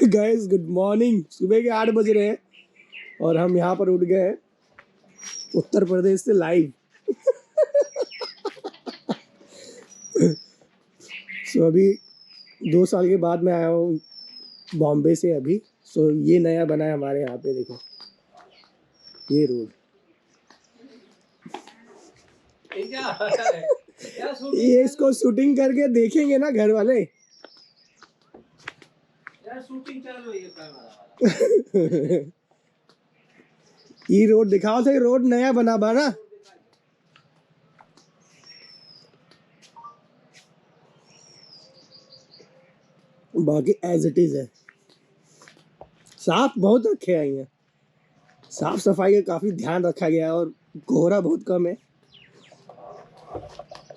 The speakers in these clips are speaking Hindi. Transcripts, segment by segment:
Guys good morning. सुबह के 8 बज रहे हैं और हम यहाँ पर उठ गए हैं उत्तर प्रदेश से लाइव। अभी 2 साल के बाद मैं आया हूँ बॉम्बे से अभी। ये नया बना है हमारे यहाँ पे, देखो ये रोड। ये इसको शूटिंग करके देखेंगे ना घर वाले। शूटिंग चालू है ये रोड दिखाओ सही, रोड नया बना ना। बाकी एज इट इज है। साफ बहुत रखे हैं यहाँ, साफ सफाई का काफी ध्यान रखा गया है और कोहरा बहुत कम है।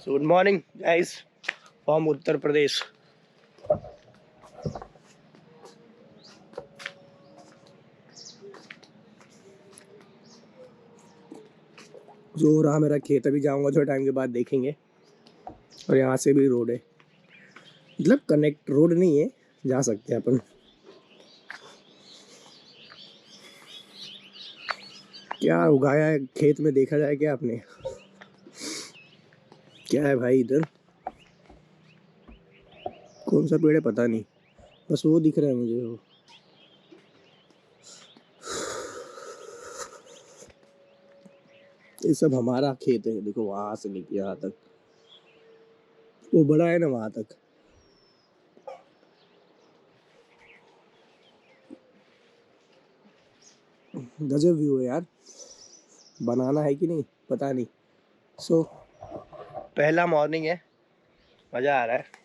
Good morning guys from Uttar Pradesh. जो हो रहा मेरा खेत, अभी जाऊंगा थोड़े टाइम के बाद देखेंगे। और यहाँ से भी रोड है, मतलब कनेक्ट रोड नहीं है, जा सकते हैं अपन। क्या उगाया है खेत में देखा जाए क्या आपने? क्या है भाई इधर? कौन सा पेड़ है पता नहीं, बस वो दिख रहा है मुझे। वो ये सब हमारा खेत है, देखो वहां से लेके यहाँ तक, वो बड़ा है ना वहां तक। गजब व्यू है यार, बनाना है कि नहीं पता नहीं। पहला मॉर्निंग है, मजा आ रहा है।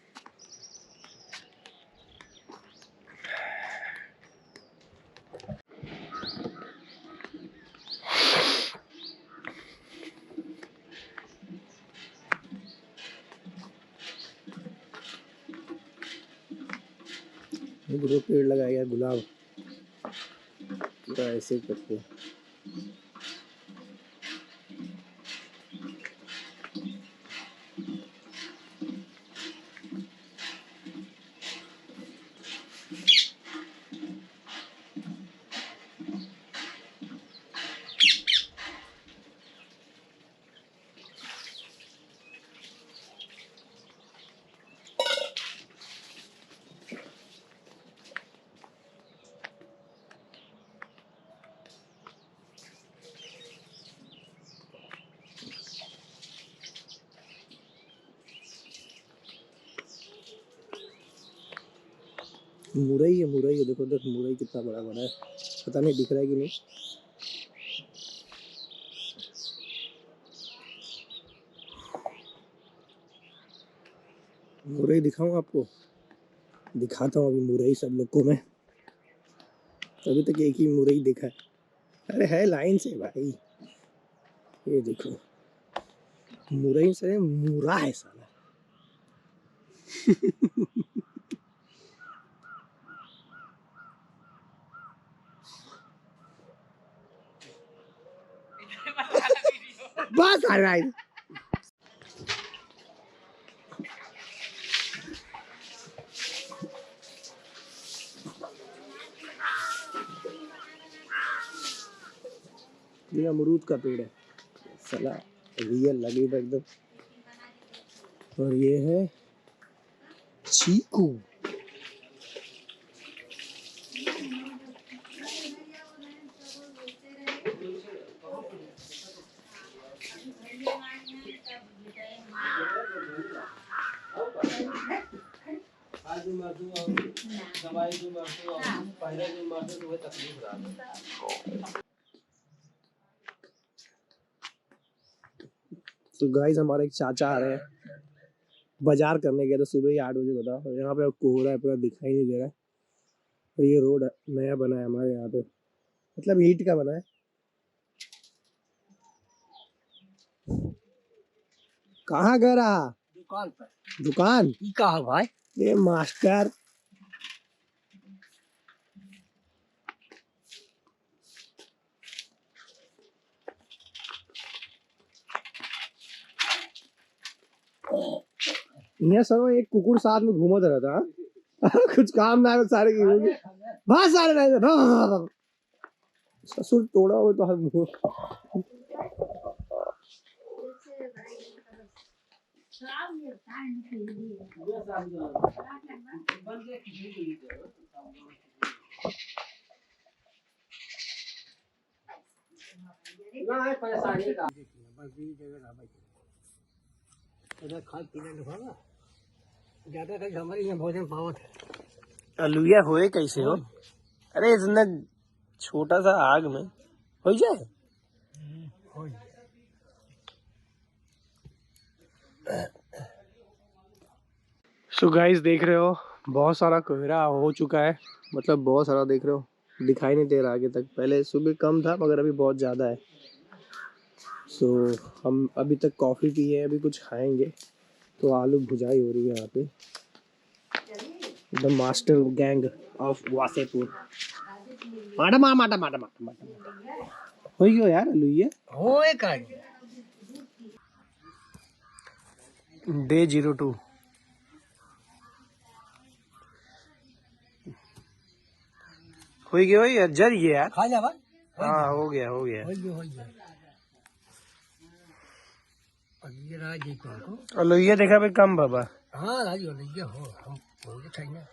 पेड़ लगाया गया गुलाब पूरा ऐसे करके। मुरई है, मुरई है, देखो उधर मुरई कितना बड़ा बड़ा है, पता नहीं दिख रहा है कि नहीं। मुरई दिखाऊं आपको? दिखाता हूँ अभी मुरई सब लोग को मैं। अभी तक एक ही मुरई देखा है। अरे है लाइन से भाई, ये देखो मुरई से मुरा है साला। बस आ रहा है। ये अमरूद का पेड़ है साला, रियल लगे एकदम। और ये है चीकू। तो गाइस हमारे एक चाचा आ रहे हैं, बाजार करने गए तो सुबह ही 8 बजे, बताओ। यहाँ पे कोहरा है, पूरा दिखाई नहीं दे रहा है। और ये रोड नया बना है हमारे यहाँ पे, मतलब ईंट का बना है। कहाँ गया रहा? दुकान पर। दुकान कहाँ भाई? ये मास्टर यहाँ सरो एक कुकुर साथ में घूमत रहता कुछ काम ना है सारे भाग सारे नहीं भाग ससुर तोड़ा हो तो मुंह ना है परेशानी का बस ये जगह ना भाई इधर खाल पीने लगा ज्यादा तक हमारे यहाँ भोजन पावत है अलुया होए कैसे हो अरे इतना छोटा सा आग में हो जाए सो गाइस देख रहे हो बहुत सारा कोहरा हो चुका है मतलब बहुत सारा देख रहे हो दिखाई नहीं दे रहा आगे तक पहले सुबह कम था मगर अभी बहुत ज़्यादा है सो हम अभी तक कॉफ़ी पिए अभी कुछ खाएंगे तो आलू भुजाई हो रही है यहाँ पे the master gang of Wasseypur माटा माटा माटा माटा माटा माटा हो गयो यार आलू ये होए का डे 02 हो गया यार जर ये यार खा जा हाँ हो गया हो गया ये राज को लोहिया देखा भाई कम बाबा हाँ राज लोहिया हो हम होगे खाएंगे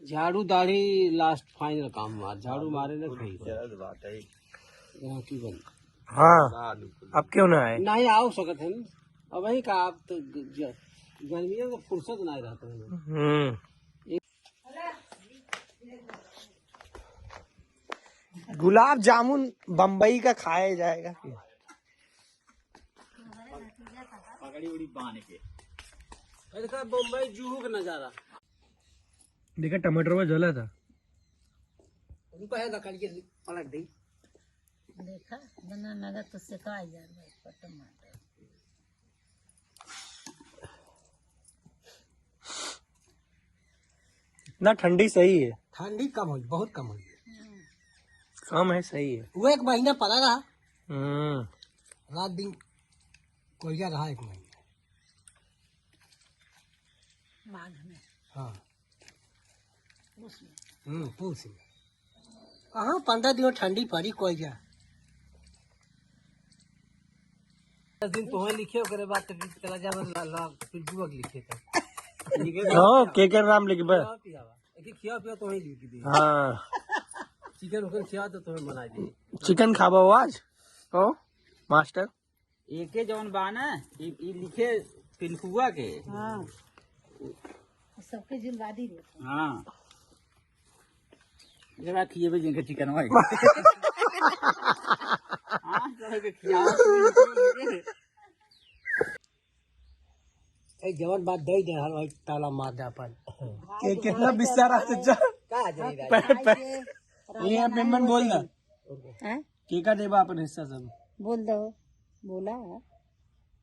झाड़ू दाढ़ी लास्ट फाइनल काम मार झाड़ू मारे ना भाई बात है यहाँ की बन हाँ अब क्यों ना आए नहीं आओ सकते हैं अब वही का आप तो गर्मियों में फुर्सत नहीं रहता है गुलाब जामुन बम्बई का खाया जाएगा पगड़ी उड़ी बांध के बम्बई जूहू का नजारा देखा टमाटर में जला था उनको है लकड़ी के पलट दी देखा बना लगा तो सेका जा रहा टमाटर ना ठंडी सही है ठंडी कम हुई बहुत कम हुई कम है सही है वो एक महीना पड़ा रहा रात दिन कोयला रहा एक महीना माघ में हाँ पूछ कहाँ 15 दिन ठंडी पड़ी कोई जा 10 दिन तो लिखे ओकरे बाद तो चला जा फिर जुवक लिखे तो के कर नाम लिख बे एक खिया पिया तो ही लिख दी हां चिकन उकन खिया तो तुम्हें बना दी चिकन खाबो आज ओ मास्टर एके जवन बाना ई लिखे पिलकुआ के हां सबके जिलवा दी हां जरा खिए पे जिनका चिकन भाई हां जरा के खिया ए जवन बात दई दे हर भाई ताला मार दे अपन के कितना बिस्तारा से जा का जरी ये पेमेंट बोल ना हैं के का देबा अपन हिस्सा सब बोल दो बोला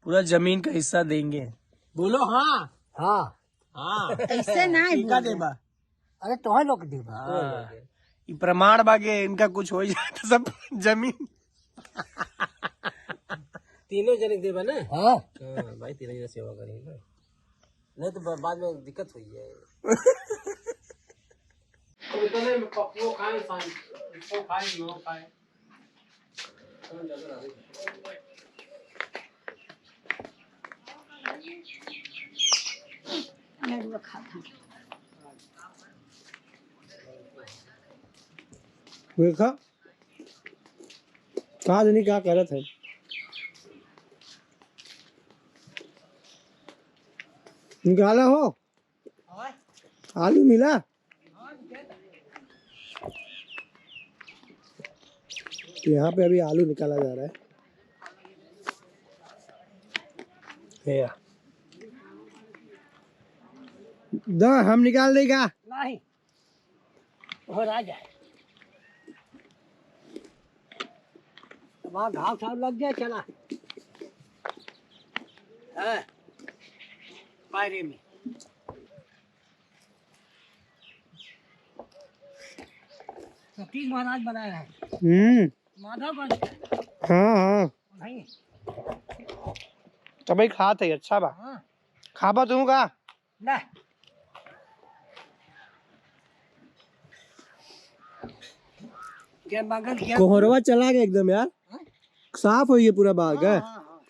पूरा जमीन का हिस्सा देंगे बोलो हां हां हां ऐसे नहीं के का देबा अरे तो लोग देबा प्रमाण बागे इनका कुछ हो जाए तो सब जमीन तीनों जने देबा ना हाँ भाई तीनों जने सेवा करेंगे नहीं तो बाद में दिक्कत हुई है तो इतने में पप्पू खाए इसको खाए नो खाए मैं खाता देखा कहा नहीं क्या कह रहे थे निकाला हो आलू मिला यहाँ पे अभी आलू निकाला जा रहा है द हम निकाल देगा नहीं और आ जाए वहाँ घाव साव लग गया चला है पायरे में। सतीश महाराज बनाया है माधवगंज का। हाँ हाँ नहीं तो भाई खात है अच्छा बा। हाँ खाबा तू का ना जब मगन किया कोहरवा चला गया एकदम यार। हाँ? साफ हो गया पूरा बाग है। हाँ, हाँ, हाँ।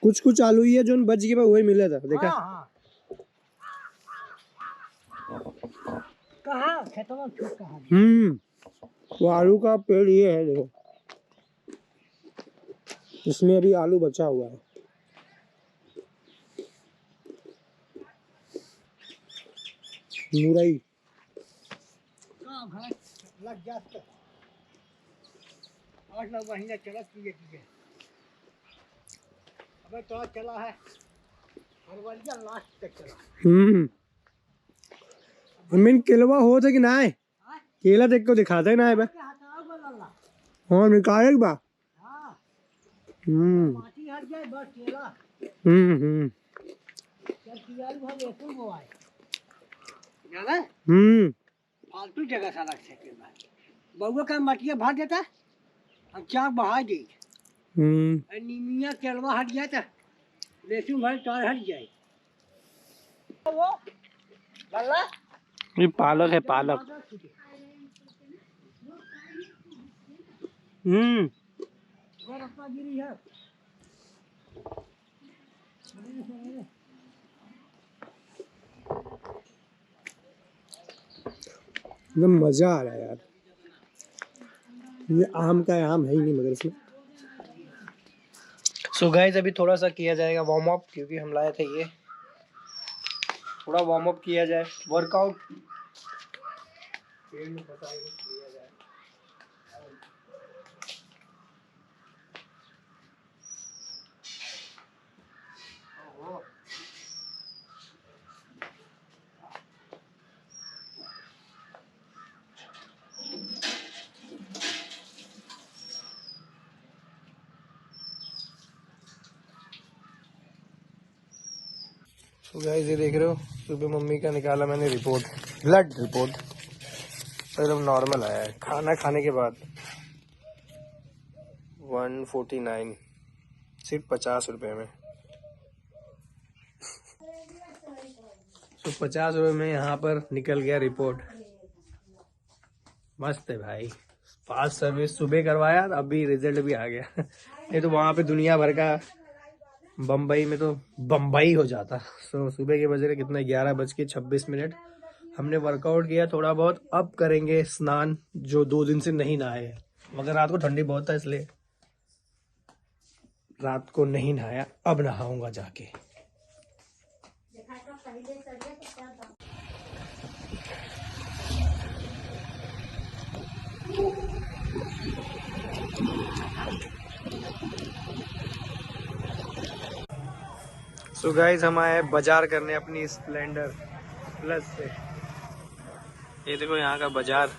कुछ कुछ आलू ही है जो बच गया वही मिला था देखा। हाँ, हाँ। कहाँ खेतों में छूट कहाँ वो आलू का पेड़ ये है देखो, इसमें अभी आलू बचा हुआ है। मुरई कहाँ घर लग गया तो 8-9 महीने चला किए अबे तो चला है फरवरी लास्ट तक चला। मीन केलवा हो था कि ना है हाँ? केला देख को दिखाते ना है बा। हटाओ बोला हाँ निकाले बा। हाँ हम्म माटी हट जाए बस केला हम्म जब कियाल भर ऐसे हुआ है जाना फालतू जगह सारा खेते में बउआ का मटिया भर देता हम चाक बहा दे नीमिया केलवा हट गया था लेसुन भर तार हट जाए वो बल्ला ये पालक है पालक। वो रत्ता गिरी है एकदम मजा आ रहा है यार। ये आम का आम है ही नहीं मगर इसमें। सो गाइस अभी थोड़ा सा किया जाएगा वार्म अप क्योंकि हम लाए थे ये। थोड़ा वार्म अप किया जाए वर्कआउट। तो गाइस ये देख रहे हो सुबह मम्मी का निकाला मैंने रिपोर्ट, ब्लड रिपोर्ट एकदम नॉर्मल आया है। खाना खाने के बाद 149 सिर्फ 50 रुपए में। तो 50 रुपए में यहाँ पर निकल गया रिपोर्ट। मस्त है भाई। फास्ट सर्विस सुबह करवाया अभी रिजल्ट भी आ गया। नहीं तो वहां पे दुनिया भर का बम्बई में तो बम्बई हो जाता। सो सुबह के बजे कितना 11:26। हमने वर्कआउट किया थोड़ा बहुत। अब करेंगे स्नान जो 2 दिन से नहीं नहाए हैं। मगर रात को ठंडी बहुत था इसलिए रात को नहीं नहाया। अब नहाऊंगा जाके। सो गाइस हम आए बाजार करने अपनी स्प्लेंडर प्लस से। ये देखो यहाँ का बाजार।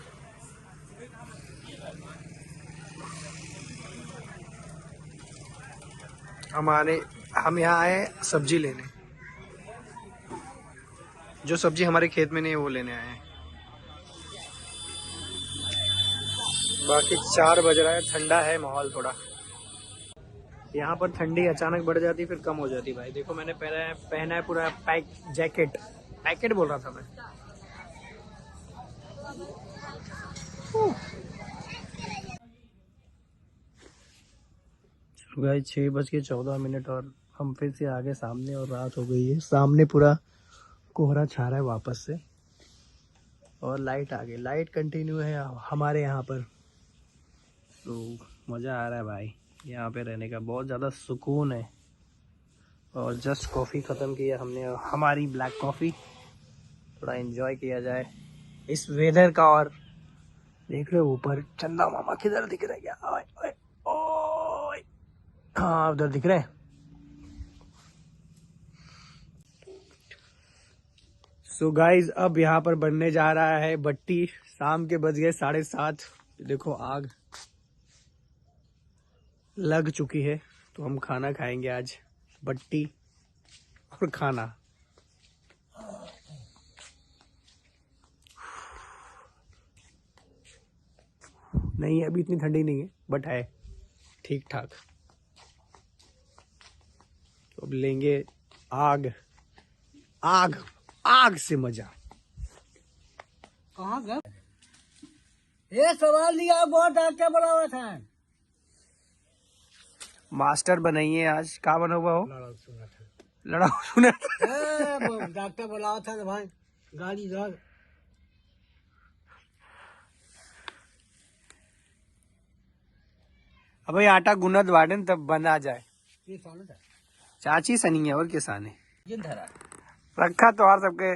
हम यहाँ आए सब्जी लेने। जो सब्जी हमारे खेत में नहीं है वो लेने आए हैं। बाकी 4 बज रहा है। ठंडा है माहौल थोड़ा। यहाँ पर ठंडी अचानक बढ़ जाती फिर कम हो जाती। भाई देखो मैंने पहना है पूरा पैकेट बोल रहा था मैं। गाइस 6:14 और हम फिर से आगे सामने और रात हो गई है। सामने पूरा कोहरा छा रहा है वापस से और लाइट आ गई। लाइट कंटिन्यू है हमारे यहाँ पर। तो मज़ा आ रहा है भाई यहाँ पे रहने का। बहुत ज़्यादा सुकून है। और जस्ट कॉफ़ी ख़त्म किया हमने। हमारी ब्लैक कॉफ़ी थोड़ा एंजॉय किया जाए इस वेदर का। और देख रहे हो ऊपर चंदा मामा किधर दिख रहे क्या? ओए ओए ओए हाँ उधर दिख रहे हैं। सो गाइज अब यहाँ पर बनने जा रहा है बट्टी। शाम के बज गए 7:30। देखो आग लग चुकी है, तो हम खाना खाएंगे आज, बट्टी और खाना। नहीं अभी इतनी ठंडी नहीं है, बट है ठीक ठाक। तो अब लेंगे आग आग आग से मजा। कहाँ गए? ये सवाल लिया बहुत डॉक्टर बना हुआ था। मास्टर बनाइए आज। क्या बना हुआ हो? लड़ा सुना था। डॉक्टर बोला हुआ था तो भाई गाड़ी धर। अब भाई आटा गुनद वाटन तब बना जाए। ये कौन था? चाची सनी है और किसान है। जिन धरा रखा तो हर सबके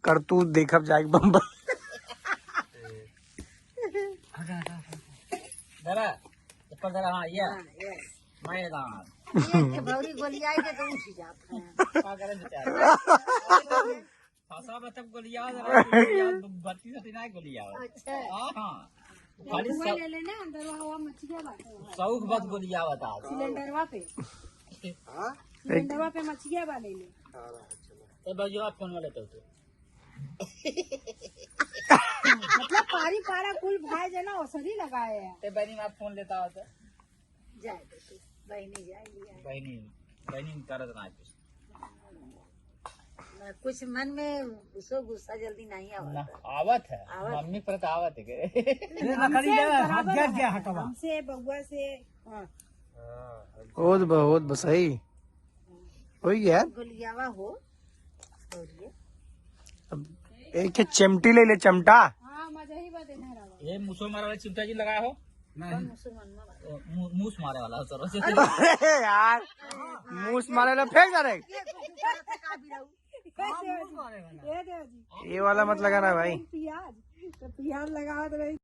करतूत देखब जाए बम्बई। धरा ऊपर धरा। हाँ ये मैदान भौरी गोलियाई के तो उठ जाते हैं। क्या करें बेचारा। फंसा में तब गोलियां बत्ती से नहीं गोलियां। अच्छा हाँ खाली ले लेना अंदर हवा मछलियां बाटे सौख बस गोलियां बता। सिलेंडरवा पे हाँ सिलेंडरवा पे मछलियां वाले ले। तो बाजू आप फोन वाले तो मतलब पारी पारा कुल भाई जना औसरी लगाए हैं। ते बहनी में आप फोन लेता होता जाए तो बहनी जाएगी। बहनी तरह ना कुछ मन में उसको गुस्सा जल्दी नहीं ना आवता। आवत है। आवत। मम्मी पर तो आवत है हमसे बउआ से बहुत बहुत बसई हो गया। गोलियावा हो छोड़िए। अब एक चिमटी ले ले, चमटा। हाँ मजा ही बात है। ये मूसो मारे वाला चिमटा जी लगाया हो? नहीं मूस मारे वाला सर। अरे यार मूस मारे ला फेंक जा रहे। ये वाला मत लगाना भाई। प्याज तो प्याज लगावत रही।